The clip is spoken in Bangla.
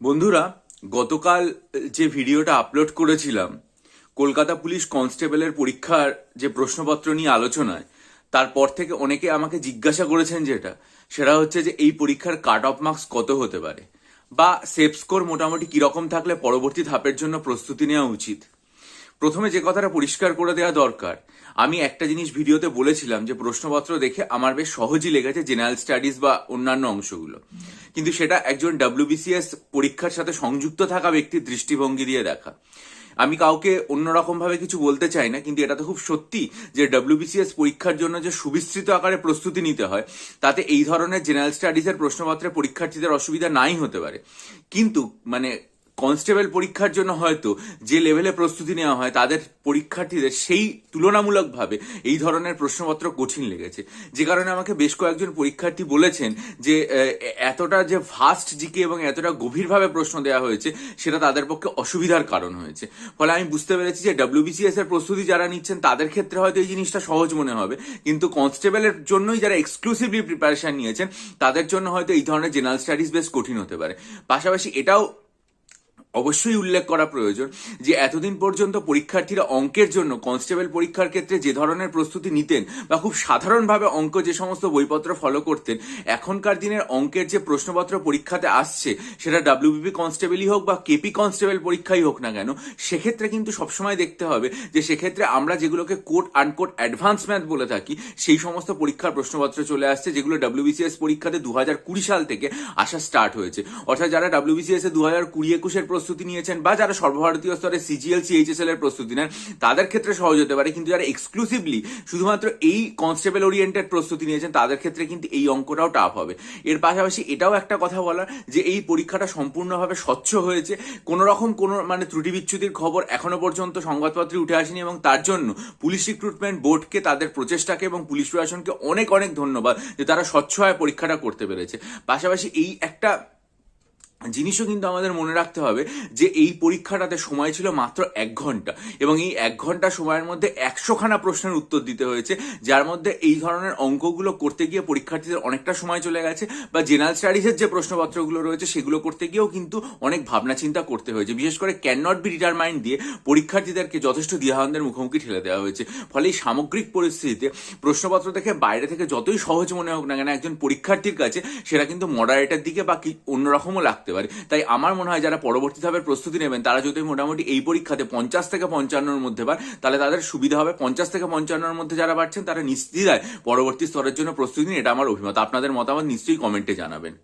বন্ধুরা, গতকাল যে ভিডিওটা আপলোড করেছিলাম কলকাতা পুলিশ কনস্টেবলের পরীক্ষার যে প্রশ্নপত্র নিয়ে আলোচনায়, তারপর থেকে অনেকে আমাকে জিজ্ঞাসা করেছেন সেটা হচ্ছে যে এই পরীক্ষার কাট অফ মার্কস কত হতে পারে, বা সেফ স্কোর মোটামুটি কিরকম থাকলে পরবর্তী ধাপের জন্য প্রস্তুতি নেওয়া উচিত। প্রথমে যে কথাটা পরিষ্কার করে দেওয়া দরকার, আমি একটা জিনিস ভিডিওতে বলেছিলাম যে প্রশ্নপত্র দেখে আমার বেশ সহজই লেগেছে জেনারেল স্টাডিজ বা অন্যান্য অংশগুলো, কিন্তু সেটা একজন ডাব্লিউবিসিএস পরীক্ষার সাথে সংযুক্ত থাকা ব্যক্তির দৃষ্টিভঙ্গি দিয়ে দেখা। আমি কাউকে অন্যরকম ভাবে কিছু বলতে চাই না, কিন্তু এটা তো খুব সত্যি যে ডাব্লিউবিসিএস পরীক্ষার জন্য যে সুবিস্তৃত আকারে প্রস্তুতি নিতে হয়, তাতে এই ধরনের জেনারেল স্টাডিজের প্রশ্নপত্রে পরীক্ষার্থীদের অসুবিধা নাই হতে পারে। কিন্তু কনস্টেবল পরীক্ষার জন্য হয়তো যে লেভেলে প্রস্তুতি নেওয়া হয়, তাদের পরীক্ষার্থীদের সেই তুলনামূলকভাবে এই ধরনের প্রশ্নপত্র কঠিন লেগেছে। যে কারণে আমাকে বেশ কয়েকজন পরীক্ষার্থী বলেছেন যে এতটা যে ভাস্ট জিকে এবং এতটা গভীরভাবে প্রশ্ন দেওয়া হয়েছে, সেটা তাদের পক্ষে অসুবিধার কারণ হয়েছে। ফলে আমি বুঝতে পেরেছি যে ডাব্লিউবিসিএস এর প্রস্তুতি যারা নিচ্ছেন তাদের ক্ষেত্রে হয়তো এই জিনিসটা সহজ মনে হবে, কিন্তু কনস্টেবলের জন্যই যারা এক্সক্লুসিভলি প্রিপারেশন নিয়েছেন তাদের জন্য হয়তো এই ধরনের জেনারেল স্টাডিজ বেশ কঠিন হতে পারে। পাশাপাশি এটাও অবশ্যই উল্লেখ করা প্রয়োজন যে এতদিন পর্যন্ত পরীক্ষার্থীরা অঙ্কের জন্য কনস্টেবল পরীক্ষার ক্ষেত্রে যে ধরনের প্রস্তুতি নিতেন বা খুব সাধারণভাবে অঙ্ক যে সমস্ত বইপত্র ফলো করতেন, এখনকার দিনের অঙ্কের যে প্রশ্নপত্র পরীক্ষাতে আসছে, সেটা ডাব্লিউবিপি কনস্টেবলই হোক বা কেপি কনস্টেবল পরীক্ষাই হোক না কেন, সেক্ষেত্রে কিন্তু সবসময় দেখতে হবে যে সেক্ষেত্রে আমরা যেগুলোকে কোট আনকোট অ্যাডভান্স ম্যাথ বলে থাকি, সেই সমস্ত পরীক্ষার প্রশ্নপত্র চলে আসছে যেগুলো ডাব্লিউবিসিএস পরীক্ষাতে 2020 সাল থেকে আসা স্টার্ট হয়েছে। অর্থাৎ যারা ডাব্লিউবিসিএস এ 2020-21 প্রস্তুতি নিয়েছেন বা যারা সর্বভারতীয় স্তরে সিজিএল সিএইচএসএল এর প্রস্তুতি নেন, তাদের ক্ষেত্রে সহজ হতে পারে, কিন্তু যারা এক্সক্লুসিভলি শুধুমাত্র এই কনস্টেবল ওরিয়েন্টেড প্রস্তুতি নিয়েছেন তাদের ক্ষেত্রে কিন্তু এই অঙ্কটাও টাফ হবে। এর পাশাপাশি এটাও একটা কথা বলার যে এই পরীক্ষাটা সম্পূর্ণভাবে স্বচ্ছ হয়েছে, কোনো রকম কোনো ত্রুটি বিচ্যুতির খবর এখনো পর্যন্ত সংবাদপত্রে উঠে আসেনি, এবং তার জন্য পুলিশ রিক্রুটমেন্ট বোর্ডকে, তাদের প্রচেষ্টাকে এবং পুলিশ প্রশাসনকে অনেক অনেক ধন্যবাদ যে তারা স্বচ্ছ হয়ে পরীক্ষাটা করতে পেরেছে। পাশাপাশি এই একটা জিনিসও কিন্তু আমাদের মনে রাখতে হবে যে এই পরীক্ষাটাতে সময় ছিল মাত্র 1 ঘন্টা, এবং এই 1 ঘন্টা সময়ের মধ্যে 100খানা প্রশ্নের উত্তর দিতে হয়েছে, যার মধ্যে এই ধরনের অঙ্কগুলো করতে গিয়ে পরীক্ষার্থীদের অনেকটা সময় চলে গেছে, বা জেনারেল স্টাডিজের যে প্রশ্নপত্রগুলো রয়েছে সেগুলো করতে গিয়েও কিন্তু অনেক ভাবনা চিন্তা করতে হয়েছে। বিশেষ করে ক্যান নট বি ডিটারমাইন্ড দিয়ে পরীক্ষার্থীদেরকে যথেষ্ট দ্বিধাদ্বন্দ্বের মুখোমুখি ঠেলে দেওয়া হয়েছে। ফলে এই সামগ্রিক পরিস্থিতিতে প্রশ্নপত্র দেখে বাইরে থেকে যতই সহজ মনে হোক না কেন, একজন পরীক্ষার্থীর কাছে সেটা কিন্তু মডারেটের দিকে বা অন্যরকমও লাগতে পারে। তাই আমার মনে হয় যারা পরবর্তী ধাপের প্রস্তুতি নেবেন, তারা যদি মোটামুটি এই পরীক্ষাতে 50 থেকে 55-র মধ্যে পান, তাহলে তাদের সুবিধা হবে। 50 থেকে 55-র মধ্যে যারা পাচ্ছেন তারা নিশ্চিত পরবর্তী স্তরের জন্য প্রস্তুতি নিন, এটা আমার অভিমত। আপনাদের মতামত নিশ্চয়ই কমেন্টে জানাবেন।